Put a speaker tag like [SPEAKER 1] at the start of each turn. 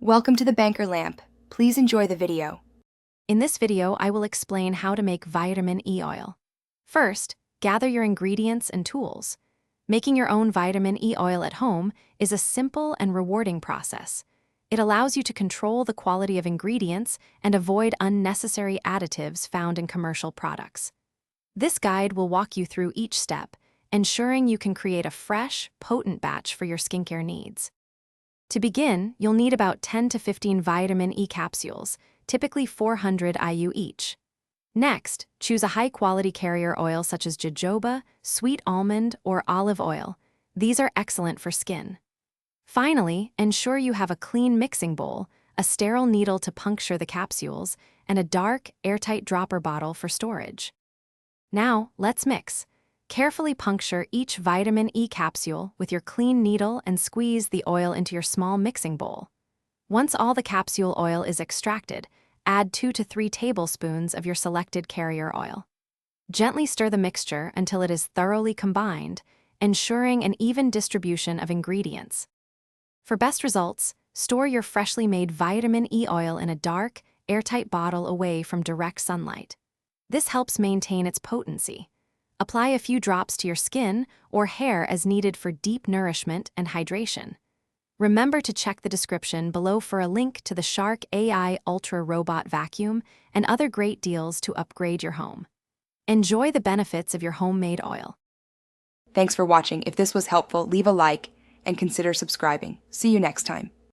[SPEAKER 1] Welcome to the Banker Lamp. Please enjoy the video.
[SPEAKER 2] In this video, I will explain how to make vitamin E oil. First, gather your ingredients and tools. Making your own vitamin E oil at home is a simple and rewarding process. It allows you to control the quality of ingredients and avoid unnecessary additives found in commercial products. This guide will walk you through each step, ensuring you can create a fresh, potent batch for your skincare needs. To begin, you'll need about 10 to 15 vitamin E capsules, typically 400 IU each. Next, choose a high-quality carrier oil such as jojoba, sweet almond, or olive oil. These are excellent for skin. Finally, ensure you have a clean mixing bowl, a sterile needle to puncture the capsules, and a dark, airtight dropper bottle for storage. Now, let's mix. Carefully puncture each vitamin E capsule with your clean needle and squeeze the oil into your small mixing bowl. Once all the capsule oil is extracted, add 2 to 3 tablespoons of your selected carrier oil. Gently stir the mixture until it is thoroughly combined, ensuring an even distribution of ingredients. For best results, store your freshly made vitamin E oil in a dark, airtight bottle away from direct sunlight. This helps maintain its potency. Apply a few drops to your skin or hair as needed for deep nourishment and hydration. Remember to check the description below for a link to the Shark AI Ultra Robot Vacuum and other great deals to upgrade your home. Enjoy the benefits of your homemade oil.
[SPEAKER 1] Thanks for watching. If this was helpful, leave a like and consider subscribing. See you next time.